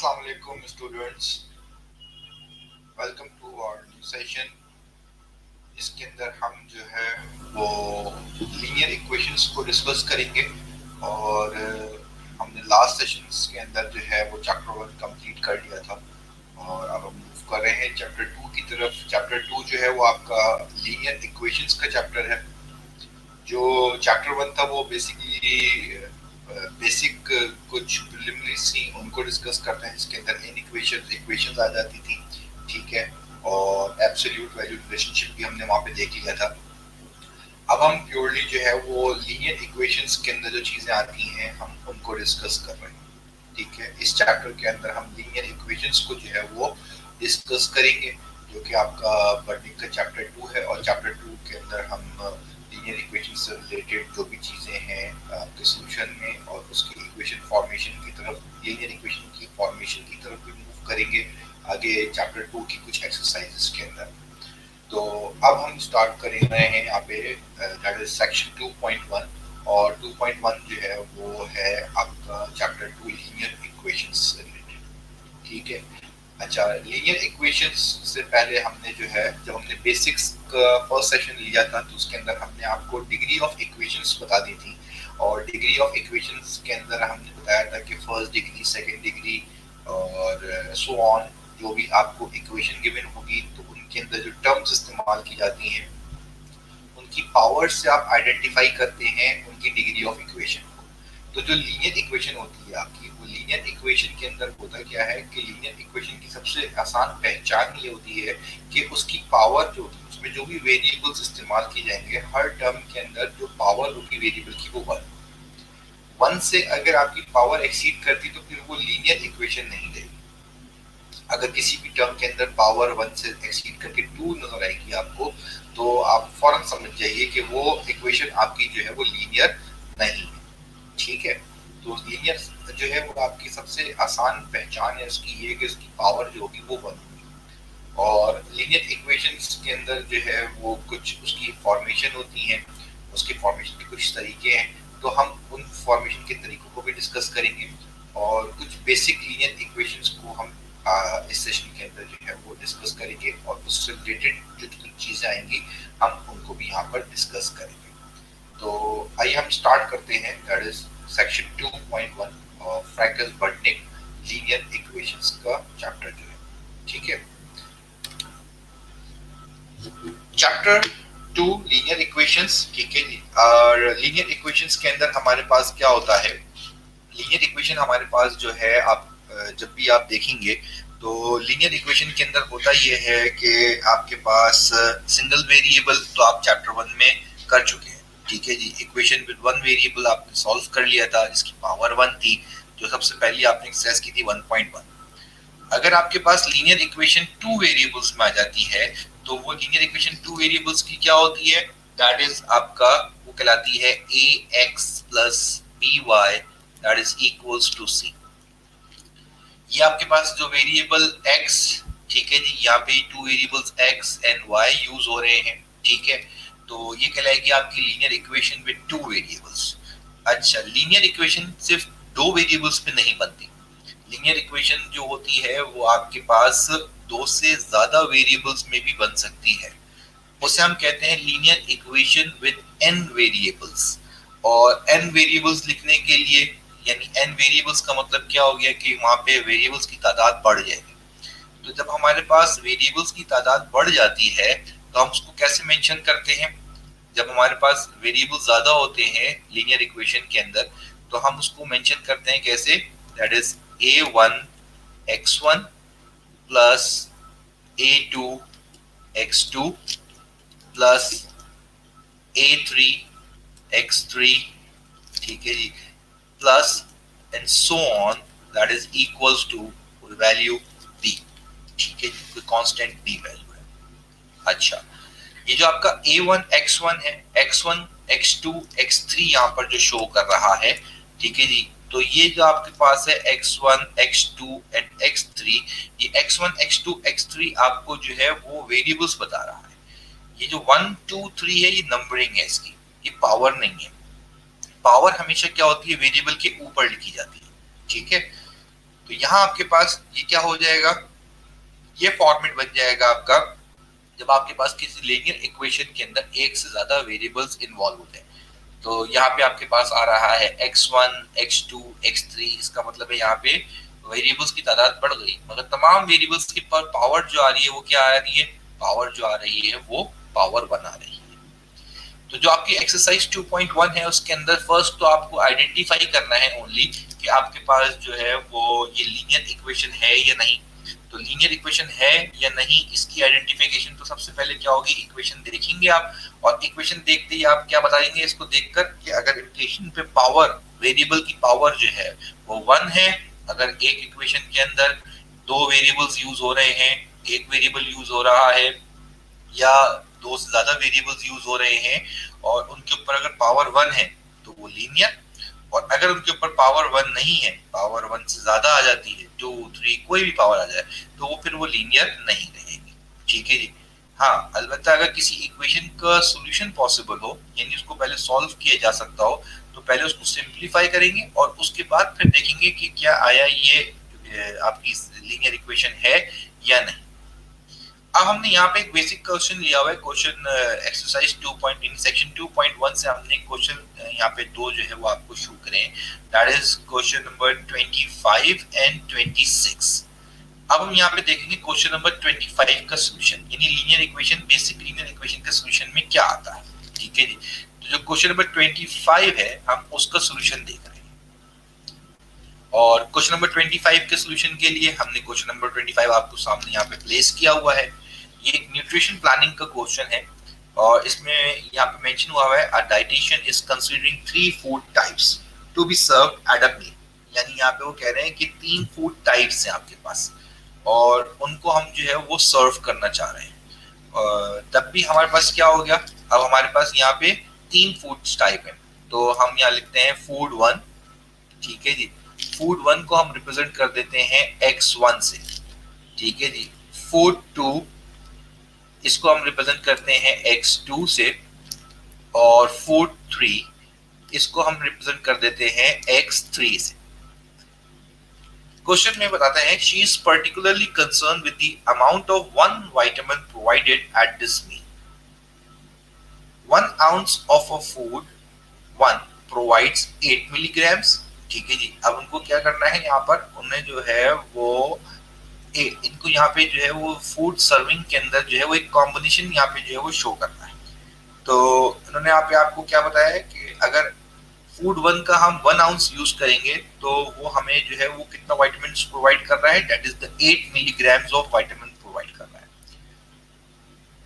अस्सलाम वालेकुम students, welcome to our new session. इसके अंदर हम जो है वो लीनियर इक्वेशंस को डिस्कस करेंगे और हमने लास्ट सेशंस के अंदर जो है वो चैप्टर 1 कंप्लीट कर लिया था और अब हम मूव कर रहे हैं चैप्टर 2 की तरफ। चैप्टर 2 जो है वो आपका लीनियर इक्वेशंस का चैप्टर है। जो चैप्टर 1 था वो बेसिकली बेसिक कुछ प्रिलिमिनरीज थी, उनको डिस्कस करते हैं, जिसके अंदर इन इक्वेशंस आ जाती थी, ठीक है, और एब्सोल्यूट वैल्यू रिलेशनशिप भी हमने वहां पे देख लिया था। अब हम प्योरली जो है वो लीनियर इक्वेशंस के अंदर जो चीजें आती हैं हम उनको डिस्कस कर रहे हैं, ठीक है। इस चैप्टर के अंदर हम लीनियर इक्वेशंस को जो है वो डिस्कस करेंगे, जो कि आपका बर्निंग का चैप्टर 2 है। और चैप्टर 2 के अंदर हम लीनियर इक्वेशन से रिलेटेड जो भी चीजें हैं आपके सॉल्यूशन में और उसकी इक्वेशन फॉर्मेशन की तरफ, लीनियर इक्वेशन की फॉर्मेशन की तरफ भी मूव करेंगे आगे चैप्टर 2 की कुछ एक्सरसाइजेस के अंदर। तो अब हम स्टार्ट कर रहे हैं यहाँ पे, दैट इज सेक्शन 2.1, और 2.1 जो है वो है आपका चैप्टर 2 लीनियर इक्वेशंस से रिलेटेड, ठीक है। अच्छा, लीनियर इक्वेशंस से पहले हमने जो है, जब हमने बेसिक्स का फर्स्ट सेशन लिया था तो उसके अंदर हमने आपको डिग्री ऑफ इक्वेशंस बता दी थी। और डिग्री ऑफ इक्वेशंस के अंदर हमने बताया था कि फर्स्ट डिग्री, सेकंड डिग्री और सो ऑन, जो भी आपको इक्वेशन गिवन होगी तो उनके अंदर जो टर्म्स इस्तेमाल की जाती हैं उनकी पावर से आप आइडेंटिफाई करते हैं उनकी डिग्री ऑफ इक्वेशन को। तो जो लीनियर इक्वेशन होती है आपकी, वो लीनियर इक्वेशन के अंदर होता क्या है कि लीनियर इक्वेशन की सबसे आसान पहचान ये होती है कि उसकी पावर जो होती है, उसमें जो भी वेरिएबल्स इस्तेमाल की जाएंगे, हर टर्म के अंदर जो पावर होगी वेरिएबल की वो 1 से अगर आपकी पावर एक्सीड करती तो फिर वो लीनियर इक्वेशन नहीं रहेगी। अगर किसी भी टर्म के अंदर पावर 1 से एक्सीड करके 2 नजर आएगी आपको, तो आप फौरन समझ जाइए कि वो इक्वेशन आपकी जो है वो लीनियर नहीं है, ठीक है। तो लीनियर जो है वो आपकी सबसे आसान पहचान है उसकी ये कि उसकी पावर जो होगी वो 1 होगी। और लीनियर इक्वेशंस के अंदर जो है वो कुछ उसकी फॉर्मेशन होती है, उसके फॉर्मेशन के कुछ तरीके हैं, तो हम उन फॉर्मेशन के तरीकों को भी डिस्कस करेंगे और कुछ बेसिक लीनियर इक्वेशंस को हम इस सेशन के अंदर जो है वो डिस्कस करेंगे और उससे रिलेटेड जो चीजें आएंगी हम उनको भी यहाँ पर डिस्कस करेंगे। तो आइए हम स्टार्ट करते हैं, दैट इज सेक्शन 2.1 और फ्रैंकल्स-बर्टनिक लीनियर इक्वेशंस का चैप्टर जो है, ठीक है। चैप्टर 2 लीनियर इक्वेशंस, ठीक है जी। और लीनियर इक्वेशंस के अंदर हमारे पास क्या होता है, लीनियर इक्वेशन हमारे पास जो है, आप जब भी आप देखेंगे तो लीनियर इक्वेशन के अंदर होता ये है कि आपके पास सिंगल वेरिएबल तो आप चैप्टर 1 में कर चुके हैं, ठीक है जी। इक्वेशन विद 1 वेरिएबल आपने सॉल्व कर लिया था, जिसकी पावर 1 थी, जो सबसे पहले आपने एक्सरसाइज की थी 1.1। अगर आपके पास लीनियर इक्वेशन 2 वेरिएबल्स में आ जाती है तो वो लीनियर इक्वेशन 2 वेरिएबल्स की क्या होती है, दैट इज आपका वो कहलाती है ax plus by that is equals to c। ये आपके पास जो वेरिएबल x, ठीक है जी, यहाँ पे 2 variables x and y use हो रहे हैं, ठीक है। तो ये कहलाएगी आपकी लीनियर इक्वेशन विद 2 वेरिएबल्स। अच्छा, लीनियर इक्वेशन सिर्फ 2 वेरिएबल्स पे नहीं बनती। लीनियर इक्वेशन जो होती है वो आपके पास 2 से ज्यादा वेरिएबल्स में भी बन सकती है, उसे हम कहते हैं linear equation with n variables. और n वेरिएबल्स लिखने के लिए, यानी n वेरिएबल्स का मतलब क्या हो गया कि वहां पे वेरिएबल्स की तादाद बढ़ जाएगी। तो जब हमारे पास वेरिएबल्स की तादाद बढ़ जाती है तो हम उसको कैसे मेंशन करते हैं, जब हमारे पास वेरिएबल ज्यादा होते हैं लीनियर इक्वेशन के अंदर तो हम उसको मेंशन करते हैं कैसे, that is a1 x1 plus a2 x2 plus a3 x3, ठीक है जी, plus and so on that is equals to value b, ठीक है जी, कोई कांस्टेंट b वैल्यू है। अच्छा, ये जो आपका a1 x1 है, x1 x2 x3 यहाँ पर जो शो कर रहा है, ठीक है जी, तो ये जो आपके पास है x1 x2 एंड x3, ये x1 x2 x3 आपको जो है वो वेरिएबल्स बता रहा है। ये जो 1 2 3 है ये नंबरिंग है इसकी, ये पावर नहीं है। पावर हमेशा क्या होती है, वेरिएबल के ऊपर लिखी जाती है, ठीक है। तो यहाँ आपके पास ये क्या हो जाएगा, ये फॉर्मेट बन जाएगा आपका जब आपके पास किसी लीनियर इक्वेशन के अंदर एक से ज्यादा वेरिएबल्स इन्वॉल्व होते हैं। तो यहाँ पे आपके पास आ रहा है x1, x2, x3, इसका मतलब है यहाँ पे वेरिएबल्स की तादाद बढ़ गई, मगर तमाम वेरिएबल्स की पावर जो आ रही है वो क्या आ रही है, पावर जो आ रही है वो पावर 1 आ रही है। तो जो आपकी एक्सरसाइज 2.1 है उसके अंदर फर्स्ट तो आपको आइडेंटिफाई करना है ओनली कि आपके पास जो है वो ये लीनियर इक्वेशन है या नहीं। तो लीनियर इक्वेशन है या नहीं इसकी आइडेंटिफिकेशन तो सबसे पहले क्या होगी, इक्वेशन देखेंगे आप, और इक्वेशन देखते ही आप क्या बताएंगे इसको देखकर कि अगर इक्वेशन पे पावर, वेरिएबल की पावर जो है वो 1 है, अगर एक इक्वेशन के अंदर दो वेरिएबल्स यूज हो रहे हैं, एक वेरिएबल यूज हो रहा है या दो से ज्यादा वेरिएबल्स यूज हो रहे हैं और उनके ऊपर अगर पावर 1 है तो वो लीनियर, और अगर उनके ऊपर पावर 1 नहीं है, पावर 1 से ज्यादा आ जाती है, 2, 3 कोई भी पावर आ जाए, तो वो फिर वो लीनियर नहीं रहेगी। ठीक है जी। हाँ, अलबत्ता अगर किसी इक्वेशन का सॉल्यूशन पॉसिबल हो, यानी उसको पहले सॉल्व किया जा सकता हो, तो पहले उसको सिंप्लीफाई करेंगे और उसके बाद फिर देखेंगे कि क्या आया ये आपकी लीनियर इक्वेशन है या नहीं। अब हमने यहाँ पे एक बेसिक क्वेश्चन लिया हुआ है, क्वेश्चन एक्सरसाइज 2. सेक्शन 2.1 से हमने क्वेश्चन यहाँ पे दो जो है वो आपको शो करें, that is question number 25 and 26। अब हम यहाँ पे देखेंगे क्वेश्चन नंबर 25 का सोल्यूशन, यानी linear equation, basic linear equation के सोल्यूशन में क्या आता है। ठीक है जी। तो जो क्वेश्चन नंबर 25 है हम उसका सोल्यूशन देख रहे हैं, और क्वेश्चन नंबर 25 के सोल्यूशन के लिए हमने क्वेश्चन नंबर 25 आपको सामने यहाँ पे प्लेस किया हुआ है। ये एक न्यूट्रिशन प्लानिंग का क्वेश्चन है और इसमें यहाँ पे मेंशन हुआ है, a dietitian is considering 3 food types to be served at a meal, यानी यहाँ पे वो कह रहे हैं कि 3 फूड टाइप्स हैं आपके पास और उनको हम जो है वो सर्व करना चाह रहे हैं। तब भी हमारे पास क्या हो गया, अब हमारे पास यहाँ पे 3 फूड टाइप है, तो हम यहाँ लिखते हैं फूड 1। ठीक है जी। फूड 1 को हम रिप्रेजेंट कर देते हैं x1 से। ठीक है जी। फूड 2 इसको हम रिप्रेजेंट करते हैं x2 से, और फूड 3 इसको हम रिप्रेजेंट कर देते हैं x3 से। क्वेश्चन में बताते हैं, she is particularly concern with the amount of 1 vitamin provided at this meal. 1 ounce of a food 1 provides 8 milligrams। ठीक है जी। अब उनको क्या करना है, यहाँ पर उन्हें जो है वो इनको यहाँ पे जो है वो फूड सर्विंग के अंदर जो है वो एक कॉम्बिनेशन यहाँ पे जो है वो शो करना है। तो उन्होंने यहाँ पे आपको क्या बताया है कि अगर फूड 1 का हम 1 ounce यूज करेंगे तो वो हमें जो है वो कितना विटामिन प्रोवाइड कर रहा है, that is the 8 milligrams of vitamin provide कर रहा है।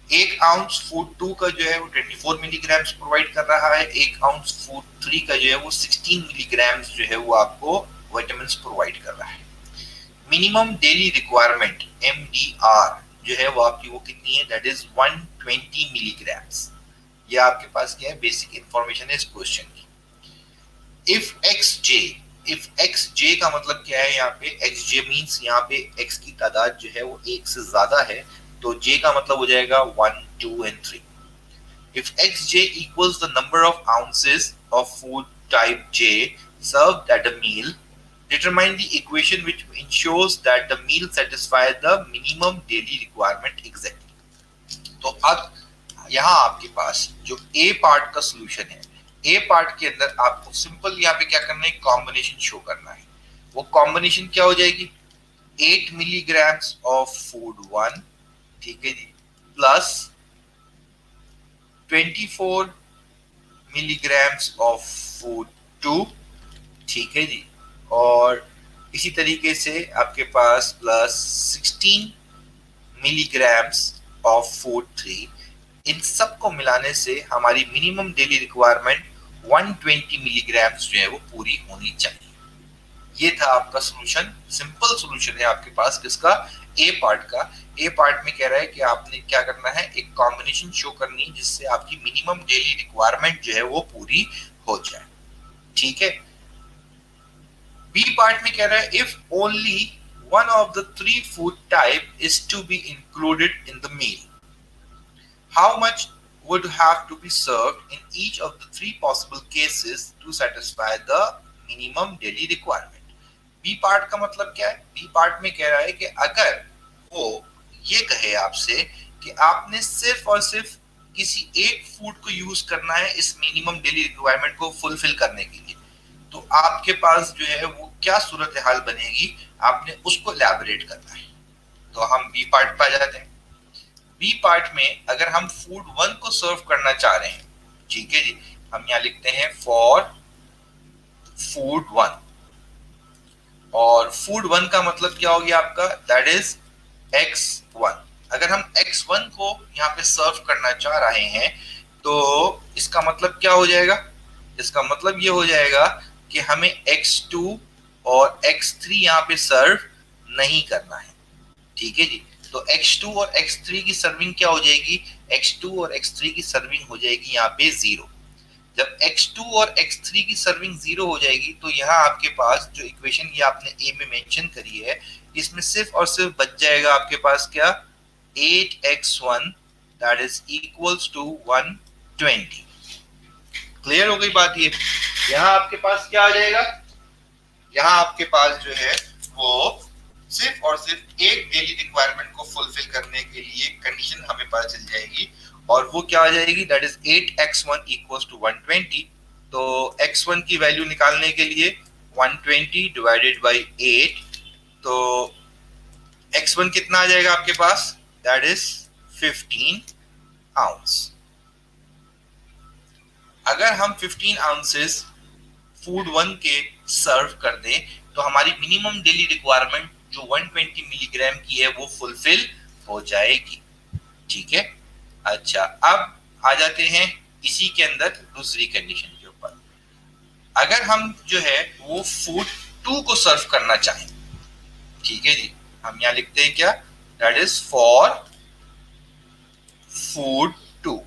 1 ounce फूड 2 का जो है वो 24 मिलीग्राम्स प्रोवाइड कर रहा है, 1 ounce फूड 3 का जो है वो 16 मिलीग्राम्स जो है वो आपको विटामिन प्रोवाइड कर रहा है। मिनिमम डेली रिक्वायरमेंट MDR जो है वो आपकी वो कितनी है, दैट इज 120 मिलीग्राम्स। ये आपके पास क्या है, बेसिक इंफॉर्मेशन है इस क्वेश्चन की। इफ xj का मतलब क्या है, यहाँ पे xj मींस यहाँ पे x की तादाद जो है वो 1 से ज्यादा है, तो j का मतलब हो जाएगा 1, 2 and 3। If xj equals the number of ounces of food type j served at a meal, determine the equation which ensures that the meal satisfies the minimum daily requirement exactly। तो अब यहाँ आपके पास जो A part का solution है, A part के अंदर आपको सिंपल यहाँ पे क्या करना है, कॉम्बिनेशन शो करना है। वो कॉम्बिनेशन क्या हो जाएगी, 8 मिलीग्राम्स ऑफ फूड 1, ठीक है जी, प्लस 24 मिलीग्राम्स ऑफ फूड 2, ठीक है जी, और इसी तरीके से आपके पास प्लस 16 मिलीग्राम्स ऑफ फूड 3। इन सब को मिलाने से हमारी मिनिमम डेली रिक्वायरमेंट 120 मिलीग्राम्स जो है वो पूरी होनी चाहिए। ये था आपका सॉल्यूशन, सिंपल सॉल्यूशन है आपके पास किसका, ए पार्ट का। ए पार्ट में कह रहा है कि आपने क्या करना है, एक कॉम्बिनेशन शो करनी है जिससे आपकी मिनिमम डेली रिक्वायरमेंट जो है वो पूरी हो जाए। ठीक है। बी पार्ट में कह रहा है, if only one of the 3 food type is to be included in the meal, how much would have to be served in each of the 3 possible cases to satisfy the minimum daily requirement। B part का मतलब क्या है? B part में कह रहा है कि अगर वो ये कहे आपसे कि आपने सिर्फ और सिर्फ किसी एक फूड को यूज करना है इस मिनिमम डेली रिक्वायरमेंट को फुलफिल करने के लिए, तो आपके पास जो है वो क्या सूरत हाल बनेगी, आपने उसको एलैबोरेट करना है। तो हम बी पार्ट पर जाते हैं। बी पार्ट में अगर हम फूड 1 को सर्व करना चाह रहे हैं, ठीक है जी, हम यहाँ लिखते हैं फॉर फूड 1, और फूड 1 का मतलब क्या हो गया आपका, दैट इज x1। अगर हम x1 को यहाँ पे सर्व करना चाह रहे हैं तो इसका मतलब क्या हो जाएगा, इसका मतलब ये हो जाएगा कि हमें x2 और x3 यहाँ पे सर्व नहीं करना है, ठीक है जी। तो x2 और x3 की सर्विंग क्या हो जाएगी, x2 और x3 की सर्विंग हो जाएगी यहाँ पे 0। जब x2 और x3 की सर्विंग 0 हो जाएगी तो यहाँ आपके पास जो इक्वेशन ये आपने ए में मेंशन करी है, इसमें सिर्फ और सिर्फ बच जाएगा आपके पास क्या, 8x1 that is equals to 120। Clear हो गई बात? ये यहाँ आपके पास क्या आ जाएगा, यहाँ आपके पास जो है वो सिर्फ और सिर्फ एक डेली रिक्वायरमेंट को फुलफिल करने के लिए कंडीशन हमें पता चल जाएगी, और वो क्या आ जाएगी, that is 8x1 equals to 120। तो x1 की वैल्यू निकालने के लिए 120 डिवाइडेड बाय 8, तो x1 कितना आ जाएगा आपके पास, दैट इज 15 आउंस। अगर हम 15 आउंसेस फूड 1 के सर्व कर दें तो हमारी मिनिमम डेली रिक्वायरमेंट जो 120 मिलीग्राम की है वो फुलफिल हो जाएगी, ठीक है। अच्छा, अब आ जाते हैं इसी के अंदर दूसरी कंडीशन के ऊपर। अगर हम जो है वो फूड 2 को सर्व करना चाहें, ठीक है जी, हम यहाँ लिखते हैं क्या, that is for food 2।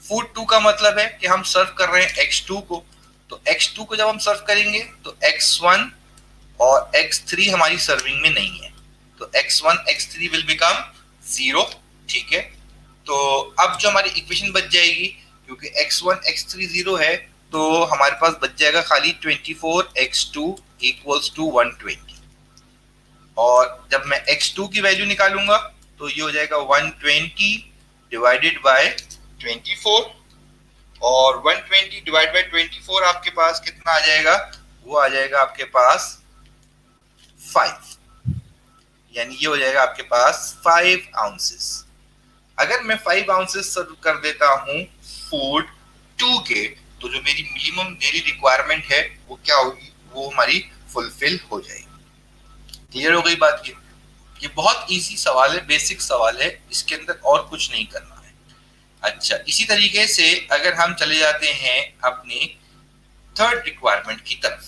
Food 2 का मतलब है कि हम सर्व कर रहे हैं x2 को, तो x2 को जब हम सर्व करेंगे तो x1 और x3 हमारी सर्विंग में नहीं है, तो x1 x3 विल बिकम 0, ठीक है। तो अब जो हमारी इक्वेशन बच जाएगी, क्योंकि x1 x3 0 है, तो हमारे पास बच जाएगा खाली 24x2 इक्वल्स टू 120, और जब मैं x2 की वैल्यू निकालूंगा तो ये हो जाएगा 120 डिवाइडेड बाय 24, और 120 डिवाइड बाय 24 आपके पास कितना आ जाएगा, वो आ जाएगा आपके पास 5, यानी ये हो जाएगा आपके पास 5 आउंसेस। अगर मैं 5 आउंसेस सर्व कर देता हूं फूड 2 के, तो जो मेरी मिनिमम डेली रिक्वायरमेंट है वो क्या होगी, वो हमारी फुलफिल हो जाएगी। क्लियर हो गई बात? ये बहुत इजी सवाल है, बेसिक सवाल है, इसके अंदर और कुछ नहीं करना है। अच्छा, इसी तरीके से अगर हम चले जाते हैं अपनी थर्ड रिक्वायरमेंट की तरफ,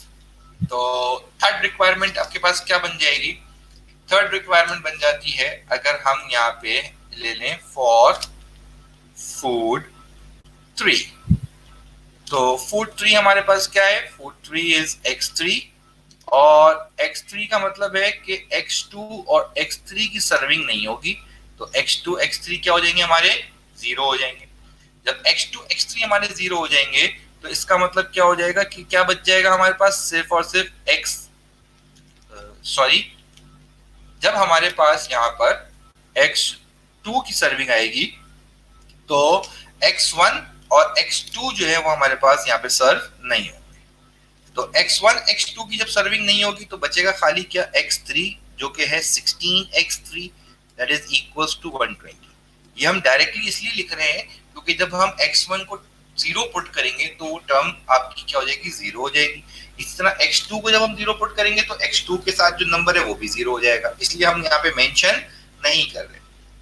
तो थर्ड रिक्वायरमेंट आपके पास क्या बन जाएगी, थर्ड रिक्वायरमेंट बन जाती है, अगर हम यहाँ पे ले लें फॉर फूड 3, तो फूड 3 हमारे पास क्या है, फूड 3 इज x3, और x3 का मतलब है कि x2 और x3 की सर्विंग नहीं होगी, तो x2 x3 क्या हो जाएंगे, हमारे 0 हो जाएंगे। जब x2 x3 हमारे 0 हो जाएंगे तो इसका मतलब क्या हो जाएगा कि क्या बच जाएगा हमारे पास, सिर्फ और सिर्फ जब हमारे पास यहाँ पर x2 की सर्विंग आएगी तो x1 और x2 जो है वो हमारे पास यहाँ पे सर्व नहीं होंगे, तो x1 x2 की जब सर्विंग नहीं होगी तो बचेगा खाली क्या, x3, जो कि है 16x3 that is equals to 120। ये हम डायरेक्टली इसलिए लिख रहे हैं क्योंकि जब हम x1 को 0 पुट करेंगे तो वो टर्म आपकी क्या हो जाएगी, 0 हो जाएगी। इस तरह x2 को जब हम 0 पुट करेंगे तो x2 के साथ जो नंबर है वो भी 0 हो जाएगा, इसलिए हम यहाँ पे मेंशन नहीं कर रहे।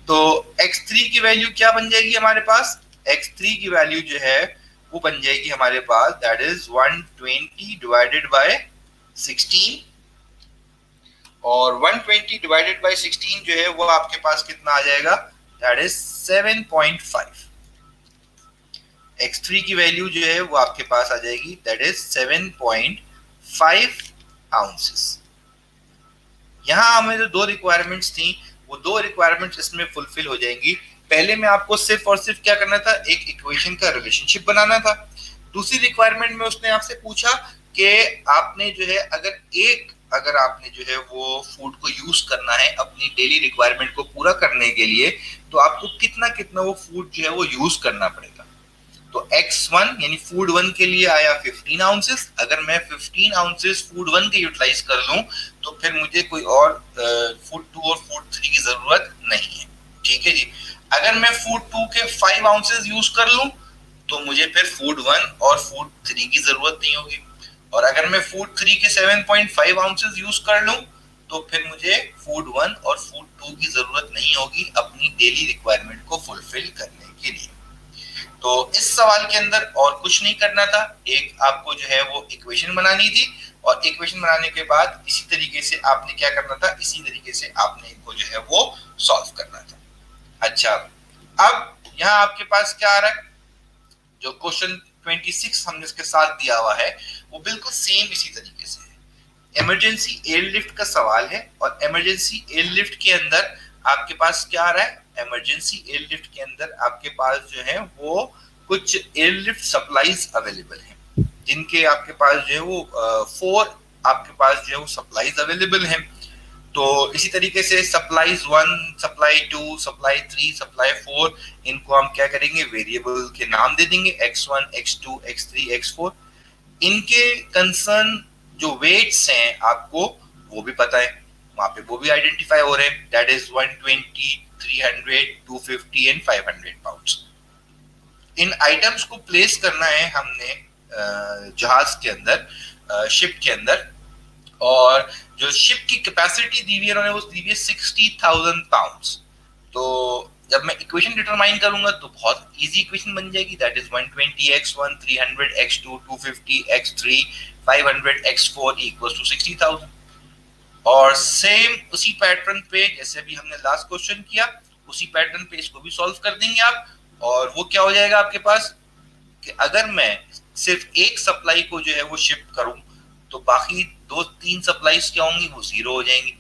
तो x3 की वैल्यू क्या बन जाएगी हमारे पास, x3 की वैल्यू जो है वो बन जाएगी हमारे पास, दैट इज 120 डिवाइडेड बाय 16, और 120 डिवाइडेड बाय 16 जो है वो आपके पास कितना आ जाएगा, दैट इज 7.5। x3 की वैल्यू जो है वो आपके पास आ जाएगी, दैट इज 7.5 आउंसेस। यहाँ हमें जो 2 रिक्वायरमेंट्स थी वो 2 रिक्वायरमेंट्स इसमें फुलफिल हो जाएंगी। पहले में आपको सिर्फ और सिर्फ क्या करना था, एक इक्वेशन का रिलेशनशिप बनाना था। दूसरी रिक्वायरमेंट में उसने आपसे पूछा कि आपने जो है अगर आपने जो है वो फूड को यूज करना है अपनी डेली रिक्वायरमेंट को पूरा करने के लिए, तो आपको कितना कितना वो फूड जो है वो यूज करना पड़ेगा। तो X1 यानी फूड 1 के लिए आया 15 आउंसेस। अगर मैं 15 आउंसेस फूड 1 के यूटिलाइज कर लूं तो फिर मुझे कोई और फूड 2 और फूड 3 की जरूरत नहीं है। ठीक है जी। अगर मैं फूड 2 के 5 आउंसेस यूज कर लूं तो मुझे फिर फूड 1 और फूड 3 की जरूरत नहीं होगी। और अगर मैं फूड 3 के 7.5 आउंसेस यूज कर लूं तो फिर मुझे फूड 1 और फूड 2 की जरूरत नहीं होगी अपनी डेली रिक्वायरमेंट को फुलफिल करने के लिए। तो इस सवाल के अंदर और कुछ नहीं करना था, एक आपको जो है वो इक्वेशन बनानी थी और इक्वेशन बनाने के बाद इसी तरीके से आपने क्या करना था, इसी तरीके से आपने इनको जो है वो सॉल्व करना था। अच्छा, अब यहाँ आपके पास क्या आ रहा है, जो क्वेश्चन 26 हमने इसके साथ दिया हुआ है वो बिल्कुल सेम इसी तरीके से है। इमरजेंसी एयरलिफ्ट का सवाल है और इमरजेंसी एयरलिफ्ट के अंदर आपके पास क्या आ रहा है, इमरजेंसी एयरलिफ्ट के अंदर आपके पास जो है वो कुछ एयरलिफ्ट सप्लाईज अवेलेबल हैं, जिनके आपके पास जो है वो 4 आपके पास जो है वो सप्लाईज अवेलेबल हैं। तो इसी तरीके से सप्लाईज 1, सप्लाई 2, सप्लाई 3, सप्लाई 4, इनको हम क्या करेंगे, वेरिएबल के नाम दे देंगे, x1, x2, x3, x4। इनके कंसर्न जो वेट्स हैं आपको वो भी पता है, वहां पे वो भी आइडेंटिफाई हो रहे हैं, that is 120, 300, 250 and 500 pounds. In items को प्लेस करना है हमने जहाज के अंदर, शिप के अंदर, और जो शिप की कैपेसिटी दी हुई है उन्होंने वो दी हुई है 60,000 पाउंड्स। तो जब मैं इक्वेशन डिटरमाइन करूंगा तो बहुत इजी इक्वेशन बन जाएगी, that is 120x1, 300x2, 250x3, 500x4 equals to 60,000। और सेम उसी पैटर्न पे जैसे अभी हमने लास्ट क्वेश्चन किया, उसी पैटर्न पे इसको भी सॉल्व कर देंगे आप। और वो क्या हो जाएगा आपके पास कि अगर मैं सिर्फ एक सप्लाई को जो है वो शिफ्ट करूं तो बाकी 2-3 सप्लाईज क्या होंगी, वो जीरो हो जाएंगी।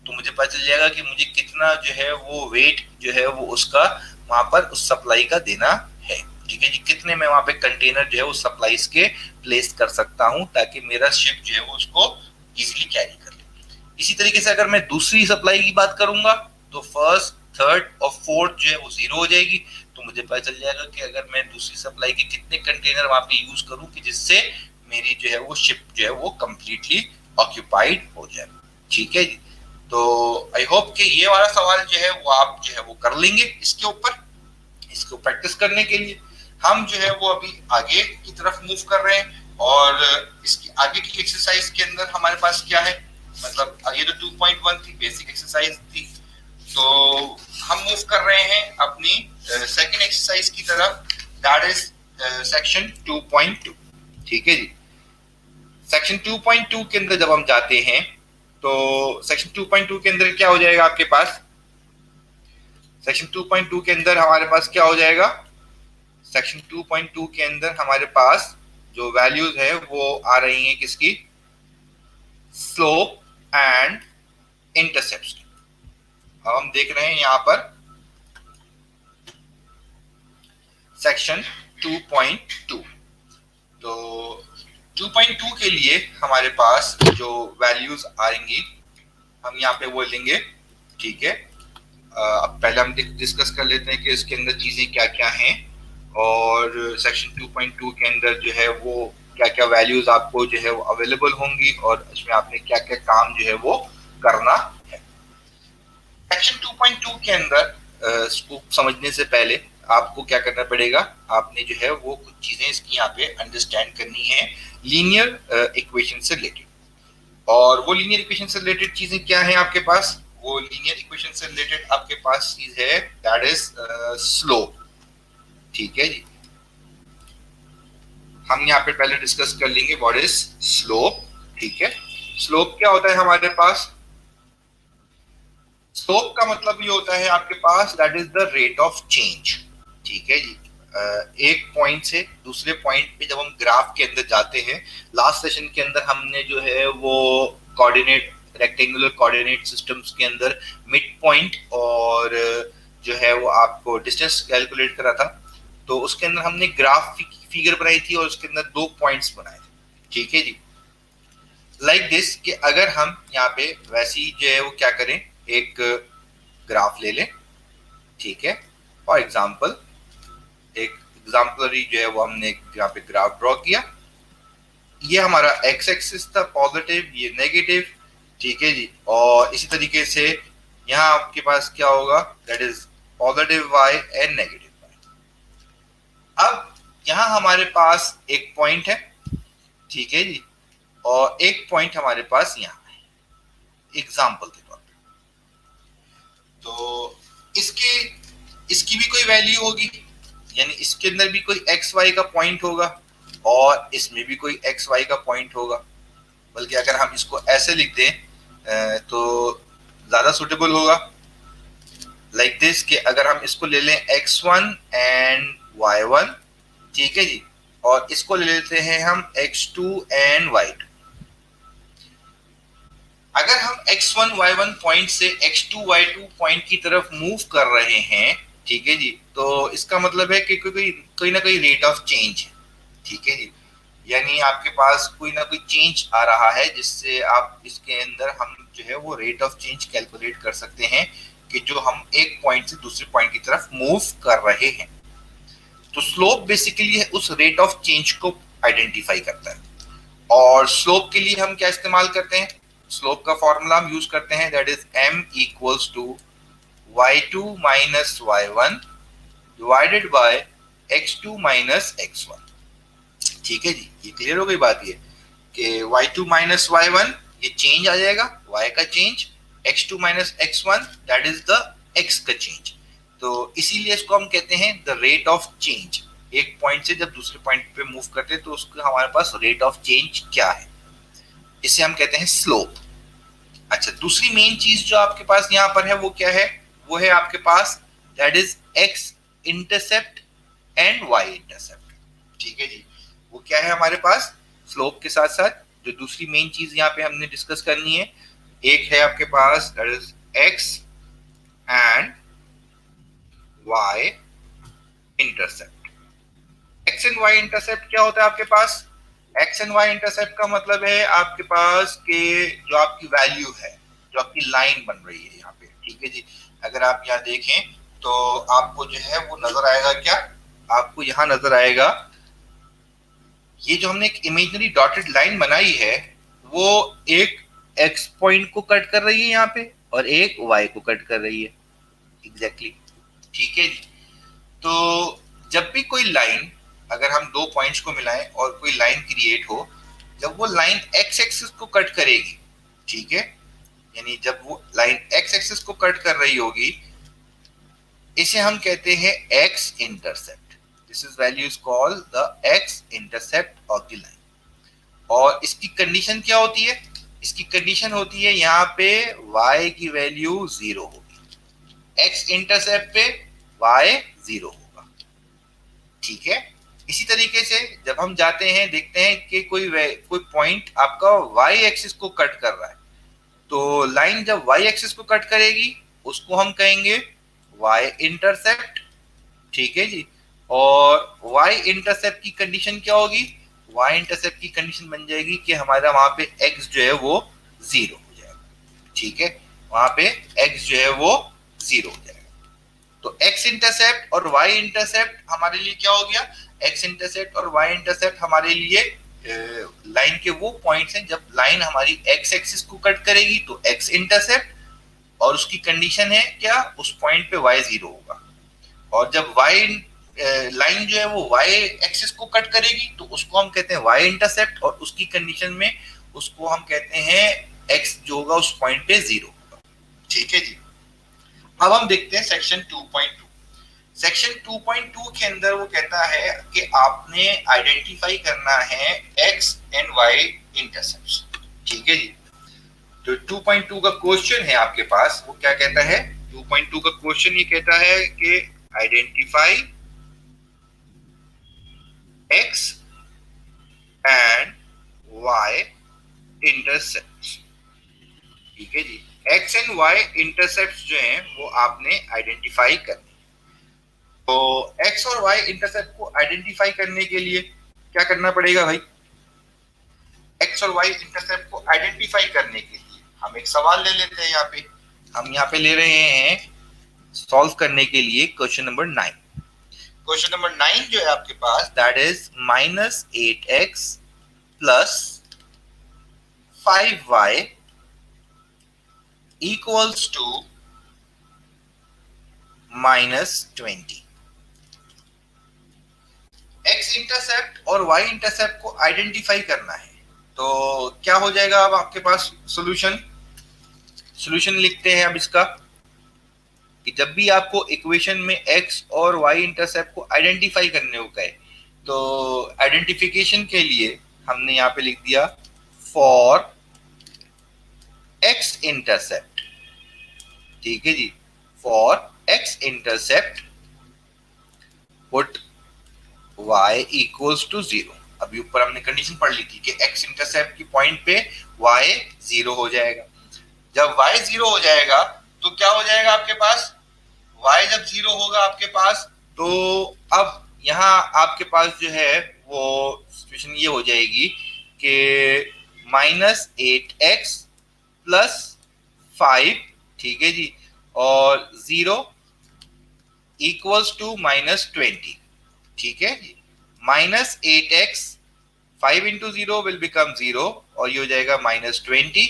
तो मुझे पता चल जाएगा कि मुझे कितना जो है वो वेट जो है वो उसका वहां पर उस सप्लाई का देना है। ठीक है जी, कितने मैं वहां पे कंटेनर जो है वो सप्लाईज के प्लेस कर सकता हूं ताकि मेरा शिप जो है वो उसको इजीली कैरी कर ले। इसी तरीके से अगर मैं दूसरी सप्लाई की बात करूंगा तो फर्स्ट, थर्ड और फोर्थ जो है वो जीरो हो जाएगी। तो मुझे पता चल जाएगा कि अगर मैं दूसरी सप्लाई के कितने कंटेनर वहां पे यूज करूं कि जिससे मेरी जो है वो शिप जो है वो कंप्लीटली ऑक्यूपाइड हो जाए। ठीक है जी, तो आई होप कि ये वाला सवाल जो है वो आप जो है वो कर लेंगे। इसको प्रैक्टिस करने के लिए हम जो है वो अभी आगे की तरफ मूव कर रहे हैं और इसकी आगे की एक्सरसाइज के अंदर हमारे पास क्या है, मतलब ये तो 2.1 थी, बेसिक एक्सरसाइज थी, तो हम मूव कर रहे हैं अपनी सेकंड एक्सरसाइज की तरफ, दैट इज सेक्शन 2.2। ठीक है जी, सेक्शन 2.2 के अंदर जब हम जाते हैं तो सेक्शन 2.2 के अंदर क्या हो जाएगा आपके पास, सेक्शन 2.2 के अंदर हमारे पास क्या हो जाएगा, सेक्शन 2.2 के अंदर हमारे पास जो वैल्यूज है वो आ रही हैं किसकी, स्लोप एंड इंटरसेप्ट। अब हम देख रहे हैं यहां पर सेक्शन 2.2। तो 2.2 के लिए हमारे पास जो वैल्यूज आएंगी हम यहाँ पे वो लेंगे। ठीक है, अब पहले हम डिस्कस कर लेते हैं कि इसके अंदर चीजें क्या क्या हैं और सेक्शन 2.2 के अंदर जो है वो क्या क्या वैल्यूज आपको जो है वो अवेलेबल होंगी और इसमें आपने क्या क्या काम जो है वो करना है। सेक्शन 2.2 के अंदर इसको समझने से पहले आपको क्या करना पड़ेगा, आपने जो है वो कुछ चीजें इसकी यहाँ पे अंडरस्टैंड करनी है लीनियर इक्वेशन से रिलेटेड। और वो लीनियर इक्वेशन से रिलेटेड चीजें क्या हैं आपके पास, वो लीनियर इक्वेशन से रिलेटेड आपके पास चीज है दैट इज स्लोप। ठीक है जी, हम यहाँ पे पहले डिस्कस कर लेंगे व्हाट इज स्लोप। ठीक है, स्लोप क्या होता है हमारे पास, स्लोप का मतलब ये होता है आपके पास that is the rate of change. ठीक है जी, एक पॉइंट से दूसरे पॉइंट पे जब हम ग्राफ के अंदर जाते हैं, लास्ट सेशन के अंदर हमने जो है वो कोऑर्डिनेट रेक्टेंगुलर कोऑर्डिनेट सिस्टम्स के अंदर मिड पॉइंट और जो है वो आपको डिस्टेंस कैलकुलेट करा था। तो उसके अंदर हमने ग्राफ फिगर बनाई थी और उसके अंदर 2 पॉइंट्स बनाए थे। ठीक है जी, लाइक दिस कि अगर हम यहाँ पे वैसी जो है वो क्या करें, एक ग्राफ ले लें, ठीक है। फॉर एग्जाम्पल एक एग्जाम्पलरी जो है वो हमने यहाँ पे ग्राफ ड्रॉ किया। ये हमारा एक्स एक्सिस था पॉजिटिव, ये नेगेटिव, ठीक है जी। और इसी तरीके से यहाँ आपके पास क्या होगा, that is positive y and negative y. अब यहाँ हमारे पास एक पॉइंट है, ठीक है जी, और एक पॉइंट हमारे पास यहाँ है एग्जाम्पल के तौर पे। तो इसकी भी कोई वैल्यू होगी, यानी इसके अंदर भी कोई एक्स वाई का पॉइंट होगा और इसमें भी कोई एक्स वाई का पॉइंट होगा। बल्कि अगर हम इसको ऐसे लिख दें तो ज्यादा सुटेबल होगा, लाइक दिस कि अगर हम इसको ले लें x1 एंड y1, ठीक है जी, और इसको ले लेते हैं हम x2 एंड y2। अगर हम x1 y1 पॉइंट से x2 y2 पॉइंट की तरफ मूव कर रहे हैं, ठीक है जी, तो इसका मतलब है कि कोई ना कोई रेट ऑफ चेंज है, ठीक है जी। यानी आपके पास कोई ना कोई चेंज आ रहा है जिससे आप इसके अंदर हम जो है वो रेट ऑफ चेंज कैलकुलेट कर सकते हैं कि जो हम एक पॉइंट से दूसरे पॉइंट की तरफ मूव कर रहे हैं। तो स्लोप बेसिकली है उस रेट ऑफ चेंज को आइडेंटिफाई करता है। और स्लोप के लिए हम क्या इस्तेमाल करते हैं, स्लोप का फॉर्मूला हम यूज करते हैं, that is m equals to y2 minus y1 divided by x2 minus x1, ठीक है जी। ये क्लियर हो गई बात, ये कि y2 माइनस y1 ये चेंज आ जाएगा, y का change, x2 minus x1 that is the x का चेंज। तो इसीलिए इसको हम कहते हैं द रेट ऑफ चेंज। एक पॉइंट से जब दूसरे पॉइंट पे मूव करते हैं तो उसका हमारे पास रेट ऑफ चेंज क्या है, इसे हम कहते हैं स्लोप। अच्छा, दूसरी मेन चीज जो आपके पास यहाँ पर है वो क्या है, वो है आपके पास that is x intercept and y intercept, ठीक है जी। वो क्या है हमारे पास, स्लोप के साथ साथ जो दूसरी मेन चीज यहाँ पे हमने डिस्कस करनी है, एक है आपके पास that is x and y intercept. X and y intercept क्या होता है आपके पास, एक्स एंड वाई इंटरसेप्ट का मतलब है आपके पास के जो आपकी वैल्यू है, जो आपकी लाइन बन रही है यहाँ पे, ठीक है जी। अगर आप यहाँ देखें तो आपको जो है वो नजर आएगा, क्या आपको यहाँ नजर आएगा, ये जो हमने एक इमेजिनरी डॉटेड लाइन बनाई है वो एक एक्स पॉइंट को कट कर रही है यहाँ पे और एक वाई को कट कर रही है, एग्जैक्टली, ठीक है जी। तो जब भी कोई लाइन, अगर हम दो पॉइंट्स को मिलाएं और कोई लाइन क्रिएट हो, जब वो लाइन एक्स एक्सिस को कट करेगी, ठीक है, यानी जब वो लाइन एक्स एक्सिस को कट कर रही होगी, इसे हम कहते हैं x intercept. This is value is called the x intercept of the line. और इसकी कंडीशन क्या होती है, इसकी कंडीशन होती है यहाँ पे y की वैल्यू 0 होगी, एक्स इंटरसेप्ट पे y 0 होगा, ठीक है। इसी तरीके से जब हम जाते हैं देखते हैं कि कोई पॉइंट आपका y एक्सिस को कट कर रहा है, तो लाइन जब y एक्सिस को कट करेगी उसको हम कहेंगे y इंटरसेप्ट, ठीक है जी। और y इंटरसेप्ट की कंडीशन क्या होगी, y इंटरसेप्ट की कंडीशन बन जाएगी कि हमारा वहां पे x जो है वो 0 हो जाएगा, ठीक है, वहां पे x जो है वो 0 हो जाएगा। तो x इंटरसेप्ट और y इंटरसेप्ट हमारे लिए क्या हो गया, x इंटरसेप्ट और y इंटरसेप्ट हमारे लिए लाइन के वो पॉइंट्स हैं जब लाइन हमारी x एक्सिस को कट करेगी तो x इंटरसेप्ट, और उसकी कंडीशन है क्या, उस पॉइंट पे y 0 होगा। और जब y लाइन जो है वो y एक्सिस को कट करेगी तो उसको हम कहते हैं y इंटरसेप्ट, और उसकी कंडीशन में उसको हम कहते हैं x जो होगा उस पॉइंट पे 0 होगा, ठीक है जी। अब हम देखते हैं सेक्शन 2.2। सेक्शन 2.2 के अंदर वो कहता है कि आपने आइडेंटिफाई करना है x एंड y इंटरसेप्ट्स, ठीक है जी। तो 2.2 का क्वेश्चन है आपके पास, वो क्या कहता है, 2.2 का क्वेश्चन ये कहता है कि identify x and y intercepts, ठीक है जी। x एंड y इंटरसेप्ट्स जो हैं वो आपने आइडेंटिफाई करने। तो x और y इंटरसेप्ट को आइडेंटिफाई करने के लिए क्या करना पड़ेगा भाई, एक्स और वाई इंटरसेप्ट को आइडेंटिफाई करने के लिए हम एक सवाल ले लेते हैं। हम यहाँ पे ले रहे हैं सॉल्व करने के लिए क्वेश्चन नंबर 9। क्वेश्चन नंबर 9 जो है आपके पास that is -8x plus 5y equals to -20। X intercept और वाई इंटरसेप्ट को आइडेंटिफाई करना है। तो क्या हो जाएगा अब आपके पास सॉल्यूशन लिखते हैं अब इसका कि जब भी आपको इक्वेशन में एक्स और वाई इंटरसेप्ट को आइडेंटिफाई करने को कहे तो आइडेंटिफिकेशन के लिए हमने यहाँ पे लिख दिया फॉर एक्स इंटरसेप्ट। ठीक है जी, for x intercept put y equals to 0। अभी ऊपर हमने कंडीशन पढ़ ली थी कि x इंटरसेप्ट की पॉइंट पे y 0 हो जाएगा। जब y 0 हो जाएगा तो क्या हो जाएगा आपके पास, y जब 0 होगा आपके पास तो अब यहाँ आपके पास जो है वो सिचुएशन ये हो जाएगी कि -8x प्लस 5, ठीक है जी, और 0 इक्वल्स टू -20। ठीक है जी, -8x 5 इंटू 0 विल बिकम 0 और ये हो जाएगा -20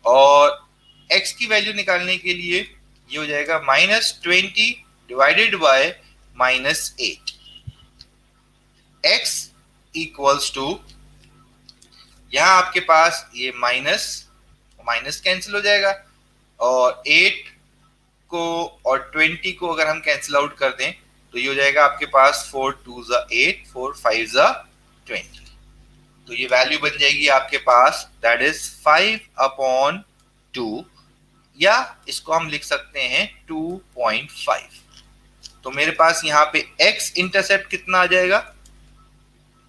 और x की वैल्यू निकालने के लिए ये हो जाएगा -20 divided by -8। x equals to यहाँ आपके पास ये माइनस कैंसिल हो जाएगा और 8 को और 20 को अगर हम कैंसिल आउट कर दें तो ये हो जाएगा आपके पास 4 2 ज़ा 8 4 5 ज़ा 20। तो ये वैल्यू बन जाएगी आपके पास दैट इज 5/2 या इसको हम लिख सकते हैं 2.5। तो मेरे पास यहाँ पे x इंटरसेप्ट कितना आ जाएगा,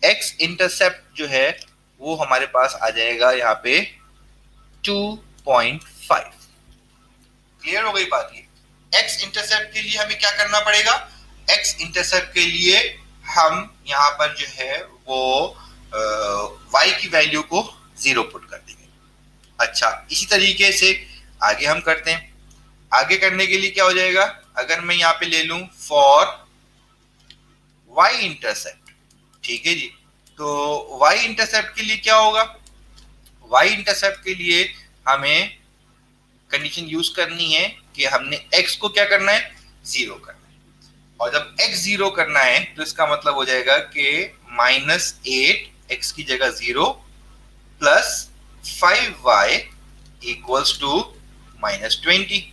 x इंटरसेप्ट जो है वो हमारे पास आ जाएगा यहाँ पे 2.5। क्लियर हो गई बात। ये x इंटरसेप्ट के लिए हमें क्या करना पड़ेगा, x इंटरसेप्ट के लिए हम यहाँ पर जो है वो y की वैल्यू को 0 पुट कर देंगे। अच्छा, इसी तरीके से आगे हम करते हैं। आगे करने के लिए क्या हो जाएगा, अगर मैं यहाँ पे ले लूं फॉर y इंटरसेप्ट, ठीक है जी, तो y इंटरसेप्ट के लिए क्या होगा, y इंटरसेप्ट के लिए हमें कंडीशन यूज करनी है कि हमने x को क्या करना है, 0 करना है। और जब x 0 करना है तो इसका मतलब हो जाएगा कि -8 x की जगह 0 प्लस 5y इक्वल्स टू -20।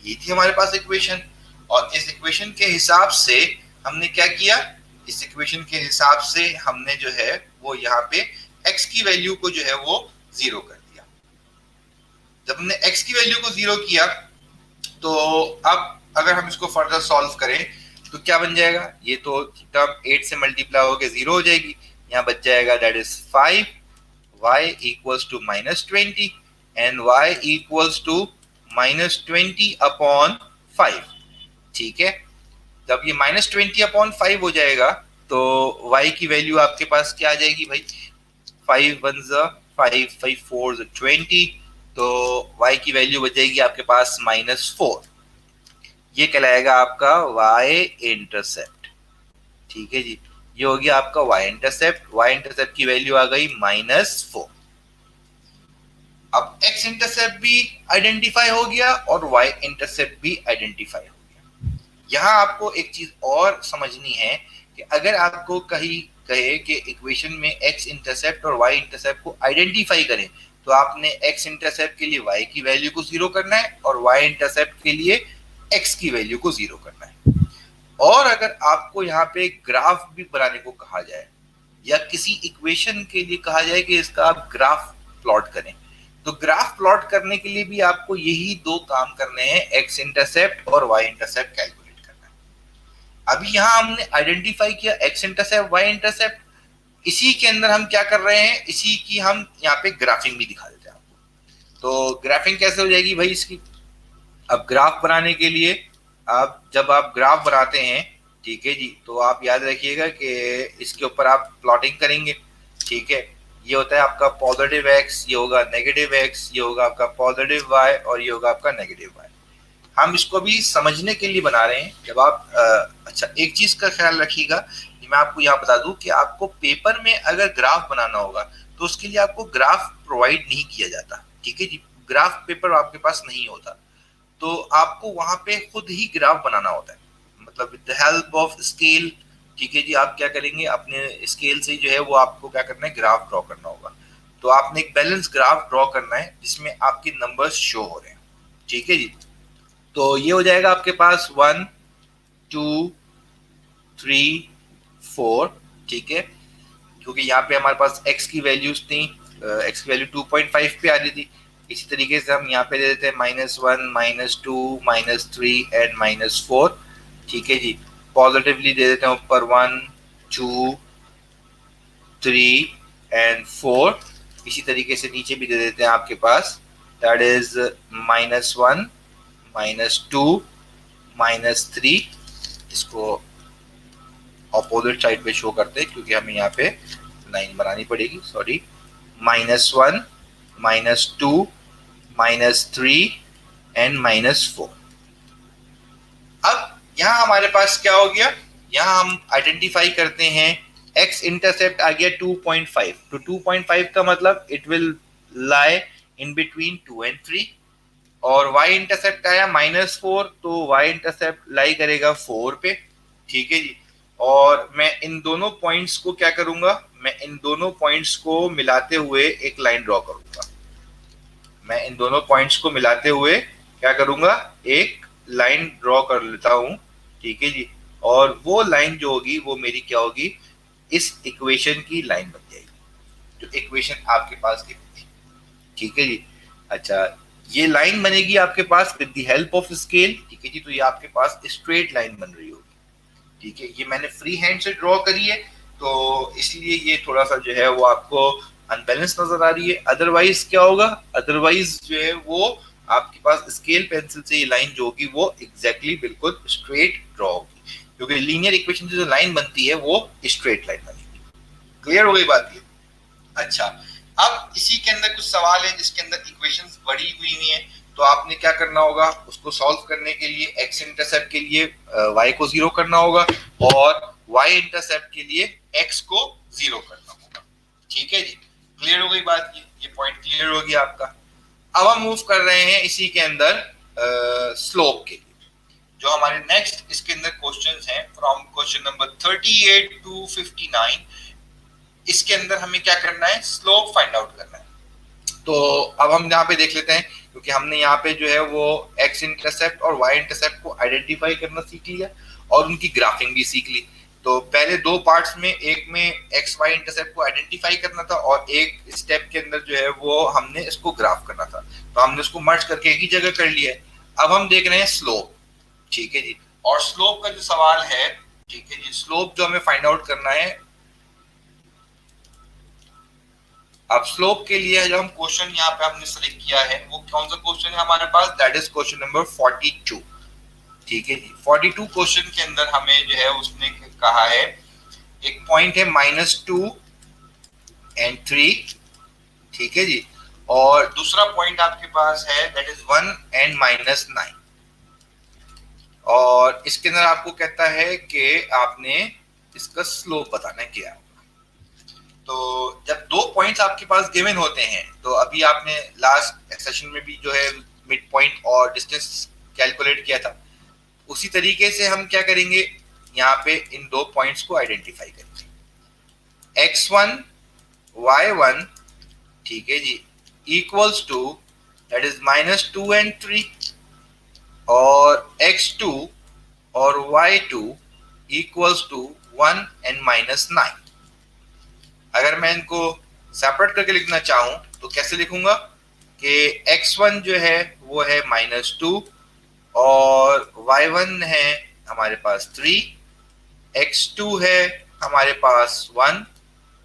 ये थी हमारे पास इक्वेशन। और इस इक्वेशन के हिसाब से हमने क्या किया, इस इक्वेशन के हिसाब से हमने जो है वो यहाँ पे x की वैल्यू को जो है वो 0 कर दिया। जब हमने x की वैल्यू को 0 किया तो अब अगर हम इसको फर्दर सॉल्व करें तो क्या बन जाएगा, ये तो टर्म 8 से मल्टीप्लाई होकर 0 हो जाएगी। यहाँ बच जाएगा that is 5y equals to -20 and y equals to -20/5। ठीक है, जब ये -20/5 हो जाएगा तो y की वैल्यू आपके पास क्या आ जाएगी भाई, 5 1 ज़ा 5 5 4 ज़ा 20, तो y की वैल्यू बच जाएगी आपके पास -4। ये कहलाएगा आपका y इंटरसेप्ट। ठीक है जी, ये हो गया आपका y इंटरसेप्ट की वैल्यू आ गई -4। अब x इंटरसेप्ट भी आइडेंटिफाई हो गया और y इंटरसेप्ट भी आइडेंटिफाई हो गया। यहाँ आपको एक चीज और समझनी है कि अगर आपको कहीं कहे कि इक्वेशन में x इंटरसेप्ट और y इंटरसेप्ट को आइडेंटिफाई करें तो आपने x इंटरसेप्ट के लिए y की वैल्यू को 0 करना है और y इंटरसेप्ट के लिए x की वैल्यू को 0 करना है। और अगर आपको यहाँ पे ग्राफ भी बनाने को कहा जाए या किसी इक्वेशन के लिए कहा जाए कि इसका आप ग्राफ प्लॉट करें, तो ग्राफ प्लॉट करने के लिए भी आपको यही दो काम करने हैं, x इंटरसेप्ट और y इंटरसेप्ट कैलकुलेट करना है। अभी यहाँ हमने आइडेंटिफाई किया x इंटरसेप्ट y इंटरसेप्ट, इसी के अंदर हम क्या कर रहे हैं, इसी की हम यहाँ पे ग्राफिंग भी दिखा देते हैं आपको। तो ग्राफिंग कैसे हो जाएगी भाई इसकी, अब ग्राफ बनाने के लिए जब आप ग्राफ बनाते हैं, ठीक है जी, तो आप याद रखिएगा कि इसके ऊपर आप प्लॉटिंग करेंगे। ठीक है, ये होता है आपका पॉजिटिव एक्स, ये होगा नेगेटिव एक्स, ये होगा आपका पॉजिटिव वाई और ये होगा आपका नेगेटिव वाई। हम इसको भी समझने के लिए बना रहे हैं। जब आप अच्छा एक चीज का ख्याल रखिएगा, मैं आपको यहाँ बता दूं कि आपको पेपर में अगर ग्राफ बनाना होगा तो उसके लिए आपको ग्राफ प्रोवाइड नहीं किया जाता, ठीक है जी। ग्राफ पेपर आपके पास नहीं होता, तो आपको वहां पे खुद ही ग्राफ बनाना होता है, मतलब with the help of scale, ठीक है जी। आप क्या करेंगे, अपने स्केल से जो है वो आपको क्या करना है, ग्राफ ड्रॉ करना होगा। तो आपने एक बैलेंस ग्राफ ड्रॉ करना है जिसमें आपके नंबर्स शो हो रहे हैं, ठीक है जी। तो ये हो जाएगा आपके पास 1 2 3 4, ठीक है। क्योंकि यहाँ पे हमारे पास x की वैल्यूज थी, x की वैल्यू 2.5 पे आ रही थी। इसी तरीके से हम यहाँ पे दे देते हैं -1 -2 -3 एंड -4, ठीक है जी। पॉजिटिवली दे देते हैं ऊपर 1 2 3 एंड 4। इसी तरीके से नीचे भी दे देते हैं आपके पास, दैट इज -1 -2 -3। इसको अपोजिट साइड पे शो करते हैं क्योंकि हमें यहाँ पे लाइन बनानी पड़ेगी, सॉरी। -1 -2 -3 एंड -4। अब यहाँ हमारे पास क्या हो गया, यहाँ हम आइडेंटिफाई करते हैं x इंटरसेप्ट आ गया 2.5। तो 2.5 का मतलब it will lie in between 2 and 3। और y इंटरसेप्ट आया -4, तो y इंटरसेप्ट लाई करेगा 4 पे, ठीक है जी। और मैं इन दोनों पॉइंट्स को क्या करूंगा, मैं इन दोनों पॉइंट्स को मिलाते हुए एक लाइन ड्रॉ करूंगा। मैं इन दोनों पॉइंट्स को मिलाते हुए क्या करूंगा, एक लाइन ड्रॉ कर लेता हूं, ठीक है जी। और वो लाइन जो होगी वो मेरी क्या होगी, इस इक्वेशन की लाइन बन जाएगी, जो इक्वेशन आपके पास गिवन थी, ठीक है जी। अच्छा, ये लाइन बनेगी आपके पास with the help of scale, ठीक है जी। तो ये आपके पास स्ट्रेट लाइन बन रही होगी, ठीक है। ये मैंने फ्री हैंड से ड्रॉ करी है, तो इसलिए ये थोड़ा सा जो है वो आपको अनबैलेंस नजर आ रही है। अदरवाइज क्या होगा, अदरवाइज जो है वो आपके पास स्केल पेंसिल से ये लाइन जो होगी वो एग्जैक्टली बिल्कुल स्ट्रेट ड्रॉ होगी, क्योंकि लीनियर इक्वेशन से जो लाइन बनती है वो स्ट्रेट लाइन बनेगी। क्लियर हो गई बात ये? अच्छा, अब इसी के अंदर कुछ सवाल है जिसके अंदर इक्वेशंस बड़ी हुई है, तो आपने क्या करना होगा, उसको सॉल्व करने के लिए x इंटरसेप्ट के लिए y को 0 करना होगा और y इंटरसेप्ट के लिए x को 0 करना होगा, ठीक है जी। क्लियर हो गई बात, ये पॉइंट क्लियर हो गया आपका। अब हम मूव कर रहे हैं इसी के अंदर स्लोप के लिए। जो हमारे नेक्स्ट इसके अंदर क्वेश्चंस हैं फ्रॉम क्वेश्चन नंबर 38 टू 59, इसके अंदर हमें क्या करना है, स्लोप फाइंड आउट करना है। तो अब हम यहाँ पे देख लेते हैं, क्योंकि हमने यहाँ पे जो है वो x इंटरसेप्ट और y इंटरसेप्ट को आइडेंटिफाई करना सीख लिया और उनकी ग्राफिंग भी सीख ली। तो पहले दो पार्ट्स में, एक में x y इंटरसेप्ट को आइडेंटिफाई करना था और एक स्टेप के अंदर जो है वो हमने इसको ग्राफ करना था। तो हमने उसको मर्ज करके एक ही जगह कर लिया है। अब हम देख रहे हैं स्लोप, ठीक है जी। और स्लोप का जो सवाल है, ठीक है जी, स्लोप जो हमें फाइंड आउट करना है, अब स्लोप के लिए जो हम क्वेश्चन यहाँ पे हमने सेलेक्ट किया है वो कौन सा क्वेश्चन है हमारे पास, दैट इज क्वेश्चन नंबर 42, ठीक है जी। 42 क्वेश्चन के अंदर हमें जो है उसने कहा है, एक पॉइंट है -2 एंड 3, ठीक है जी। और दूसरा पॉइंट आपके पास है दैट इज 1 एंड -9। और इसके अंदर आपको कहता है कि आपने इसका स्लोप बताना है क्या। तो जब दो पॉइंट्स आपके पास गिवन होते हैं, तो अभी आपने लास्ट सेशन में भी जो है मिड पॉइंट और डिस्टेंस कैलकुलेट किया था, उसी तरीके से हम क्या करेंगे, यहाँ पे इन दो पॉइंट्स को आइडेंटिफाई करेंगे। x1 y1, ठीक है जी, equals to that is -2 and 3, और x2 और y2 इक्वल्स टू 1 एंड -9। अगर मैं इनको सेपरेट करके लिखना चाहूं तो कैसे लिखूंगा कि x1 जो है वो है -2 और y1 है हमारे पास 3, x2 है हमारे पास 1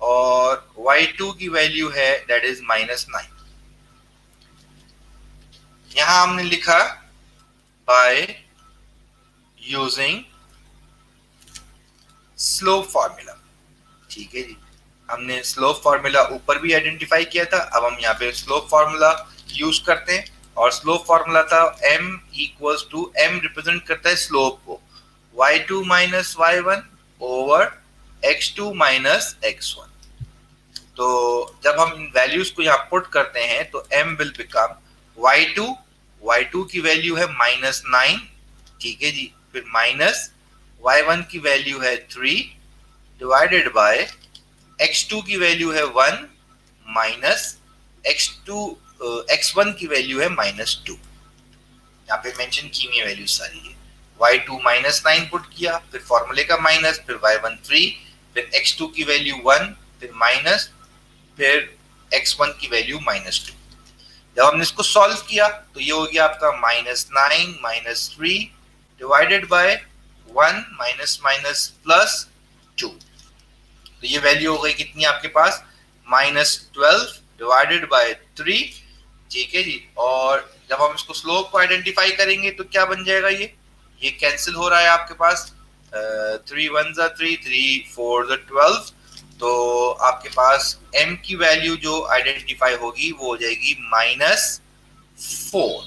और y2 की वैल्यू है दैट इज -9। यहां हमने लिखा बाय यूजिंग स्लोप फॉर्मूला, ठीक है जी। हमने स्लोप फार्मूला ऊपर भी आइडेंटिफाई किया था, अब हम यहाँ पे स्लोप फार्मूला यूज करते हैं और स्लोप फार्मूला था m equals to m represent करता है स्लोप को y2 minus y1 over x2 minus x1। तो जब हम इन वैल्यूज को यहाँ पुट करते हैं तो m विल बिकम y2 की वैल्यू है -9, ठीक है जी, फिर माइनस y1 की वैल्यू है 3 डिवाइडेड बाय x2 की वैल्यू है 1 माइनस x1 की वैल्यू है -2। यहाँ पे मेंशन की हुई वैल्यू सारी है। y2 -9 पुट किया, फिर फॉर्मूले का माइनस, फिर y1 3, फिर x2 की वैल्यू 1, फिर माइनस, फिर x1 की वैल्यू -2। जब हमने इसको सॉल्व किया तो ये हो गया आपका -9 -3 divided by 1 minus minus plus 2। तो ये वैल्यू हो गई कितनी आपके पास -12 डिवाइडेड बाय 3, ठीक है जी। और जब हम इसको स्लोप को आइडेंटिफाई करेंगे तो क्या बन जाएगा, ये कैंसिल हो रहा है आपके पास, 3 1 जा 3, 3 4 जा 12। तो आपके पास m की वैल्यू जो आइडेंटिफाई होगी वो हो जाएगी -4,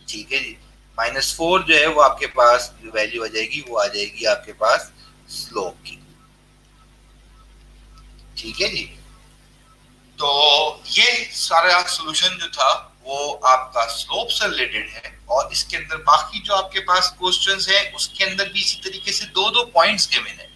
ठीक है जी। -4 जो है वो आपके पास जो वैल्यू आ जाएगी वो आ जाएगी आपके पास स्लोप की, ठीक है जी। तो ये सारा सॉल्यूशन जो था वो आपका स्लोप से रिलेटेड है और इसके अंदर बाकी जो आपके पास क्वेश्चंस हैं उसके अंदर भी इसी तरीके से दो पॉइंट्स गिवन है।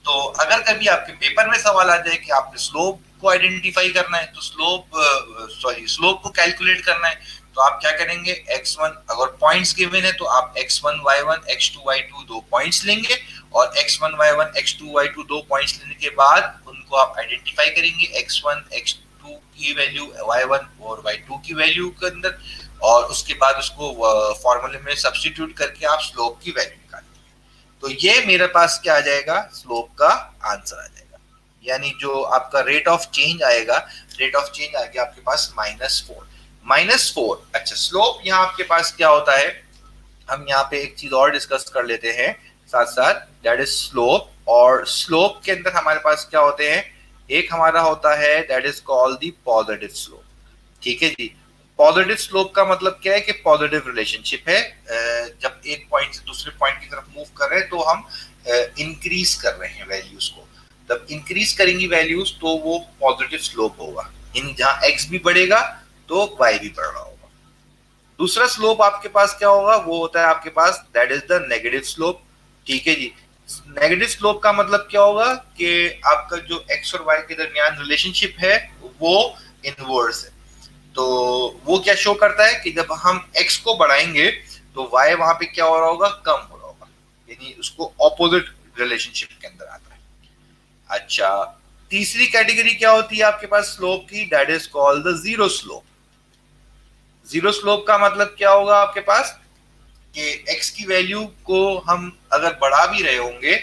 तो अगर कभी आपके पेपर में सवाल आ जाए कि आपने स्लोप को आइडेंटिफाई करना है तो स्लोप को कैलकुलेट करना है, तो आप क्या करेंगे, x1 अगर पॉइंट्स गिवन है तो आप x1 y1 x2 y2 दो पॉइंट्स लेंगे और x1 y1 x2 y2 दो पॉइंट्स लेने के बाद उनको आप आइडेंटिफाई करेंगे x1 x2 की वैल्यू y1 और y2 की वैल्यू के अंदर, और उसके बाद उसको फॉर्मूले में सब्स्टिट्यूट करके आप स्लोप की वैल्यू निकालेंगे। तो ये मेरे पास क्या आ जाएगा, स्लोप का आंसर आ जाएगा, यानी जो आपका रेट ऑफ चेंज आएगा, रेट ऑफ चेंज आ गया आपके पास -4। अच्छा, स्लोप यहाँ आपके पास क्या होता है, हम यहाँ पे एक चीज और डिस्कस कर लेते हैं साथ साथ, दैट इज स्लोप। और स्लोप के अंदर हमारे पास क्या होते हैं, एक हमारा होता है that is called the positive slope, ठीक है जी। पॉजिटिव स्लोप का मतलब क्या है कि पॉजिटिव रिलेशनशिप है, जब एक पॉइंट से दूसरे पॉइंट की तरफ मूव कर रहे हैं तो हम इंक्रीज कर रहे हैं वैल्यूज को, जब इंक्रीज करेंगी वैल्यूज तो वो पॉजिटिव स्लोप होगा, यानी जहां x भी बढ़ेगा तो y भी बढ़ रहा होगा। दूसरा स्लोप आपके पास क्या होगा, वो होता है आपके पास that is the negative slope, ठीक है जी। नेगेटिव स्लोप का मतलब क्या होगा कि आपका जो x और y के दरमियान रिलेशनशिप है वो इनवर्स है। तो वो क्या शो करता है कि जब हम x को बढ़ाएंगे तो y वहां पे क्या हो रहा होगा, कम हो रहा होगा, यानी उसको ऑपोजिट रिलेशनशिप के अंदर आता है। अच्छा, तीसरी कैटेगरी क्या होती है आपके पास स्लोप की, that is called the zero slope. Zero slope का मतलब क्या होगा आपके पास कि x की वैल्यू को हम अगर बढ़ा भी रहे होंगे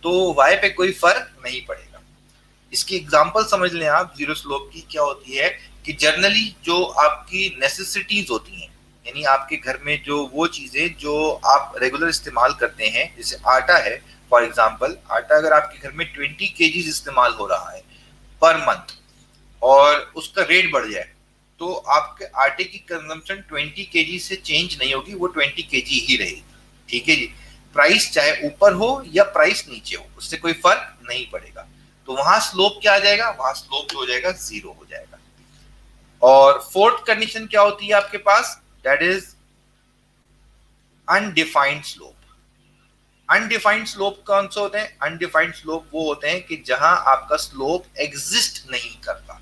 तो y पे कोई फर्क नहीं पड़ेगा। इसकी एग्जांपल समझ लें आप, जीरो स्लोप की क्या होती है कि जनरली जो आपकी नेसेसिटीज होती हैं, यानी आपके घर में जो वो चीजें जो आप रेगुलर इस्तेमाल करते हैं, जैसे आटा है फॉर एग्जांपल, आटा अगर आपके घर में 20 केजीज इस्तेमाल हो रहा है पर मंथ और उसका रेट बढ़ जाए तो आपके आटे की कंजम्पशन 20 केजी से चेंज नहीं होगी, वो 20 केजी ही रहेगी, ठीक है जी। प्राइस चाहे ऊपर हो या प्राइस नीचे हो उससे कोई फर्क नहीं पड़ेगा। तो वहां स्लोप क्या आ जाएगा, वहां स्लोप जो हो जाएगा जीरो हो जाएगा। और फोर्थ कंडीशन क्या होती है आपके पास, that is undefined slope. Undefined slope कौन से होते हैं, अनडिफाइंड स्लोप वो होते हैं कि जहां आपका स्लोप एग्जिस्ट नहीं करता,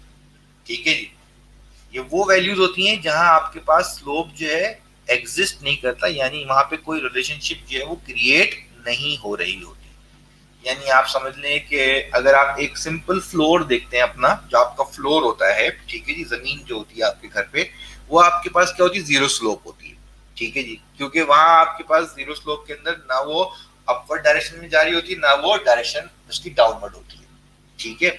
ठीक है जी। ये वो वैल्यूज होती हैं जहां आपके पास स्लोप जो है एग्जिस्ट नहीं करता, यानी वहां पे कोई रिलेशनशिप जो है वो क्रिएट नहीं हो रही होती। यानी आप समझ लें कि अगर आप एक सिंपल फ्लोर देखते हैं अपना, जो आपका फ्लोर होता है, ठीक है जी, जमीन जो होती है आपके घर पे, वो आपके पास क्या होती है, जीरो स्लोप होती है, ठीक है जी। क्योंकि वहां आपके पास जीरो स्लोप के अंदर ना वो अपवर्ड डायरेक्शन में जा रही होती है ना वो डायरेक्शन उसकी डाउनवर्ड होती है, ठीक है।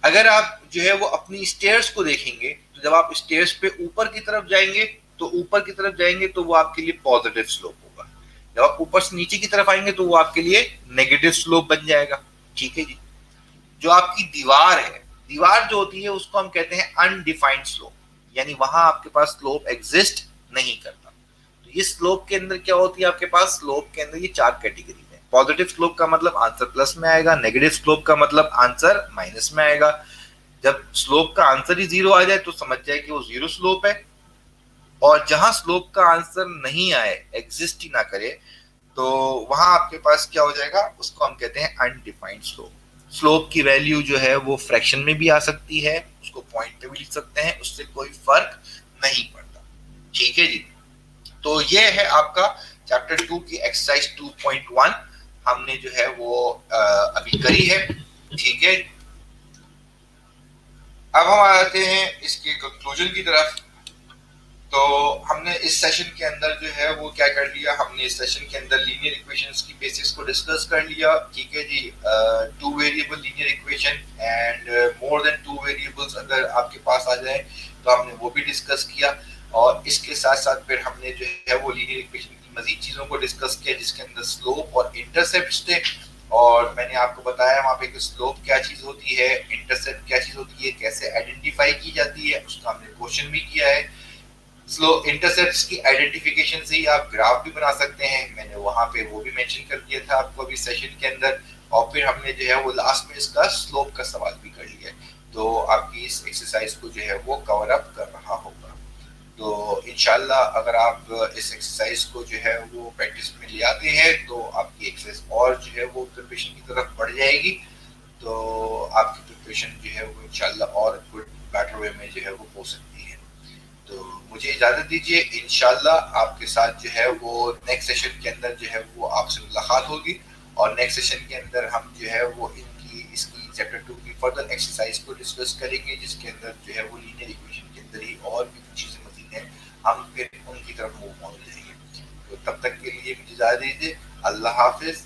अगर आप जो है वो अपनी स्टेयर्स को देखेंगे तो जब आप स्टेयर्स पे ऊपर की तरफ जाएंगे तो वो आपके लिए पॉजिटिव स्लोप होगा, जब आप ऊपर से नीचे की तरफ आएंगे तो वो आपके लिए नेगेटिव स्लोप बन जाएगा, ठीक है जी। जो आपकी दीवार है, दीवार जो होती है उसको हम कहते हैं अनडिफाइंड स्लोप, यानी वहां आपके पास स्लोप एग्जिस्ट नहीं करता। तो ये स्लोप के अंदर क्या होती है, आपके पास स्लोप के अंदर ये चार कैटेगरी है। पॉजिटिव स्लोप का मतलब आंसर प्लस में आएगा, नेगेटिव स्लोप का मतलब आंसर माइनस में आएगा। जब स्लोप का आंसर ही जीरो आ जाए तो समझ जाए कि वो जीरो स्लोप है, और जहां स्लोप का आंसर नहीं आए, एग्जिस्ट ही ना करे, तो वहां आपके पास क्या हो जाएगा, उसको हम कहते हैं अनडिफाइंड स्लोप। स्लोप की वैल्यू जो है वो फ्रैक्शन में भी आ सकती है, उसको पॉइंट पे भी लिख सकते हैं, उससे कोई फर्क नहीं पड़ता। ठीक है जी। तो ये है आपका चैप्टर 2 की एक्सरसाइज 2.1 हमने जो है वो अभी करी है। ठीक है, अब हम आते हैं इसके कंक्लूजन की तरफ। तो हमने इस सेशन के अंदर जो है वो क्या कर लिया, हमने इस सेशन के अंदर लीनियर इक्वेशंस की बेसिस को डिस्कस कर लिया। ठीक है जी, two variable linear equation and more than two variables अगर आपके पास आ जाए तो हमने वो भी डिस्कस किया। और इसके साथ साथ फिर हमने जो है वो लीनियर इक्वेशन की मजीद चीजों को डिस्कस किया, जिसके अंदर स्लोप और इंटरसेप्ट थे। और मैंने आपको बताया वहां पे कि स्लोप क्या चीज होती है, इंटरसेप्ट क्या चीज होती है, कैसे आइडेंटिफाई की जाती है, उसका हमने क्वेश्चन भी किया है। स्लो इंटरसेप्ट्स की आइडेंटिफिकेशन से ही आप ग्राफ भी बना सकते हैं, मैंने वहां पे वो भी मेंशन कर दिया था आपको अभी सेशन के अंदर। और फिर हमने जो है वो लास्ट में इसका स्लोप का सवाल भी कर लिया है। तो आपकी इस एक्सरसाइज को जो है वो कवर अप कर रहा होगा। तो इंशाल्लाह अगर आप इस एक्सरसाइज को जो है वो प्रैक्टिस में ले आते हैं तो आपकी एक्सरसाइज और जो है वो प्रिपरेशन की तरफ बढ़ जाएगी। तो आपकी प्रिपरेशन जो है वो इंशाल्लाह और गुड बेटर वे में जो है वो हो सकती है। तो मुझे इजाजत दीजिए, इंशाल्लाह आपके साथ जो है वो नेक्स्ट सेशन के अंदर जो है वो आपसे मुलाकात होगी। और नेक्स्ट सेशन के अंदर हम जो है वो इसकी चैप्टर 2 की फर्दर एक्सरसाइज को डिस्कस करेंगे, जिसके अंदर जो है वो लीनियर इक्वेशन के अंदर ही और भी कुछ चीजें मजीद हैं, हम फिर उनकी तरफ मूव ऑन जाएंगे। तो तब तक के लिए मुझे इजाजत दीजिए, अल्लाह हाफिज।